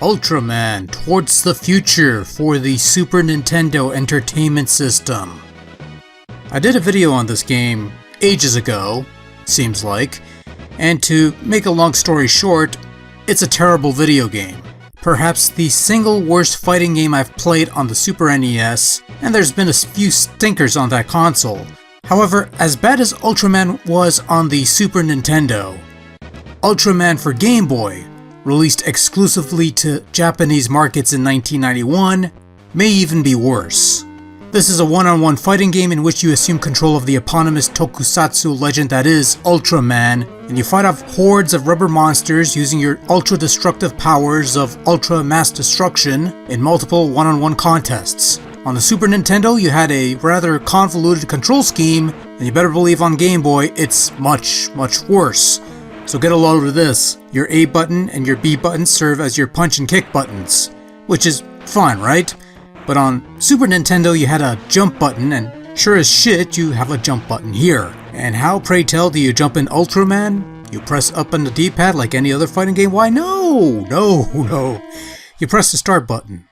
Ultraman Towards the Future for the Super Nintendo Entertainment System. I did a video on this game ages ago, seems like, and to make a long story short, it's a terrible video game. Perhaps the single worst fighting game I've played on the Super NES, and there's been a few stinkers on that console. However, as bad as Ultraman was on the Super Nintendo, Ultraman for Game Boy, released exclusively to Japanese markets in 1991, may even be worse. This is a one-on-one fighting game in which you assume control of the eponymous tokusatsu legend that is Ultraman, and you fight off hordes of rubber monsters using your ultra-destructive powers of Ultra Mass Destruction in multiple one-on-one contests. On the Super Nintendo, you had a rather convoluted control scheme, and you better believe on Game Boy, it's much worse. So get a load of this. Your A button and your B button serve as your punch and kick buttons, which is fine, right? But on Super Nintendo you had a jump button, and sure as shit you have a jump button here. And how, pray tell, do you jump in Ultraman? You press up on the D-pad like any other fighting game? Why no! You press the start button.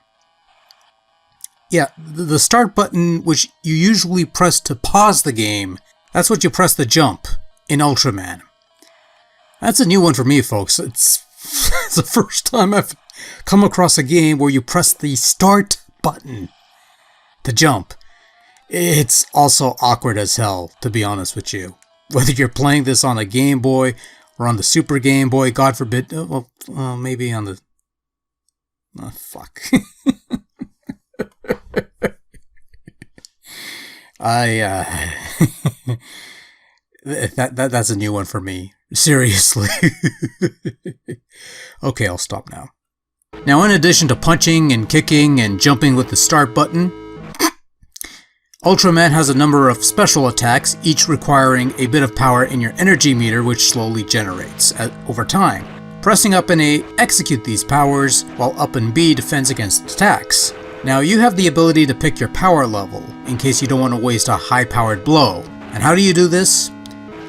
Yeah, the start button, which you usually press to pause the game, that's what you press the jump in Ultraman. That's a new one for me, folks. It's the first time I've come across a game where you press the start button to jump. It's also awkward as hell, to be honest with you. Whether you're playing this on a Game Boy or on the Super Game Boy, God forbid, maybe on the... Oh, fuck. That's a new one for me. Seriously. Okay, I'll stop now. Now, in addition to punching and kicking and jumping with the start button, Ultraman has a number of special attacks, each requiring a bit of power in your energy meter, which slowly generates over time. Pressing up and A execute these powers, while up and B defends against attacks. Now, you have the ability to pick your power level, in case you don't want to waste a high-powered blow. And how do you do this?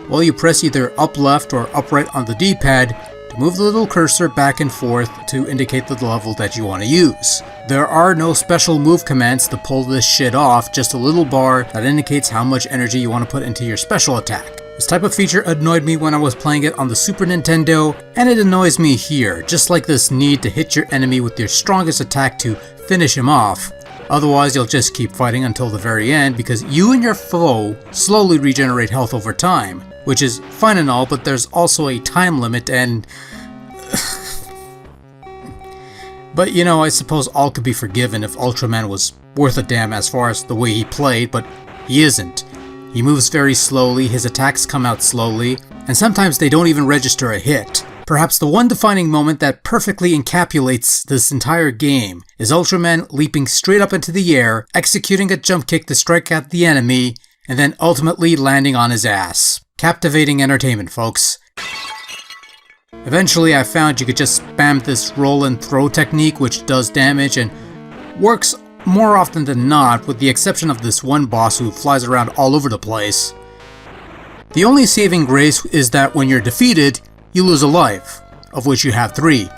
Well, you press either up left or up right on the D-pad to move the little cursor back and forth to indicate the level that you want to use. There are no special move commands to pull this shit off, just a little bar that indicates how much energy you want to put into your special attack. This type of feature annoyed me when I was playing it on the Super Nintendo, and it annoys me here, just like this need to hit your enemy with your strongest attack to finish him off. Otherwise, you'll just keep fighting until the very end because you and your foe slowly regenerate health over time, which is fine and all, but there's also a time limit and... But you know, I suppose all could be forgiven if Ultraman was worth a damn as far as the way he played, but he isn't. He moves very slowly, his attacks come out slowly, and sometimes they don't even register a hit. Perhaps the one defining moment that perfectly encapsulates this entire game is Ultraman leaping straight up into the air, executing a jump kick to strike at the enemy, and then ultimately landing on his ass. Captivating entertainment, folks. Eventually I found you could just spam this roll and throw technique, which does damage and works more often than not, with the exception of this one boss who flies around all over the place. The only saving grace is that when you're defeated, you lose a life, of which you have 3,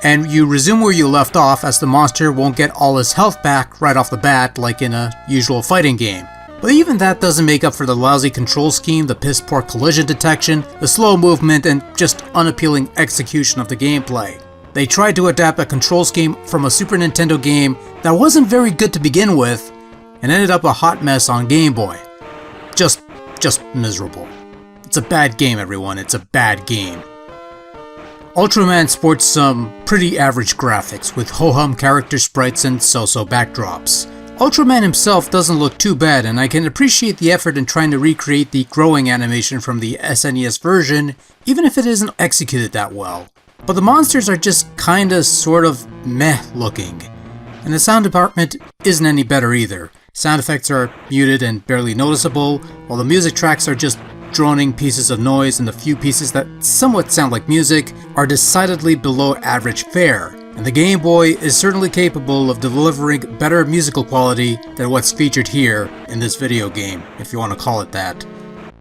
and you resume where you left off as the monster won't get all his health back right off the bat like in a usual fighting game. But even that doesn't make up for the lousy control scheme, the piss-poor collision detection, the slow movement, and just unappealing execution of the gameplay. They tried to adapt a control scheme from a Super Nintendo game that wasn't very good to begin with, and ended up a hot mess on Game Boy. Just miserable. It's a bad game, everyone, it's a bad game. Ultraman sports some pretty average graphics, with ho-hum character sprites and so-so backdrops. Ultraman himself doesn't look too bad, and I can appreciate the effort in trying to recreate the growing animation from the SNES version, even if it isn't executed that well. But the monsters are just kinda sort of meh looking, and the sound department isn't any better either. Sound effects are muted and barely noticeable, while the music tracks are just droning pieces of noise, and the few pieces that somewhat sound like music are decidedly below average fare. And the Game Boy is certainly capable of delivering better musical quality than what's featured here in this video game, if you want to call it that.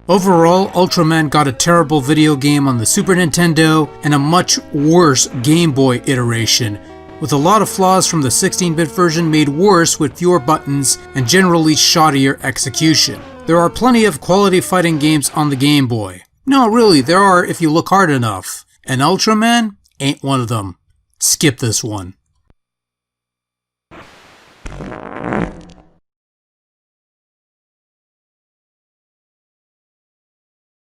Overall, Ultraman got a terrible video game on the Super Nintendo and a much worse Game Boy iteration, with a lot of flaws from the 16-bit version made worse with fewer buttons and generally shoddier execution. There are plenty of quality fighting games on the Game Boy. No, really, there are if you look hard enough. And Ultraman ain't one of them. Skip this one.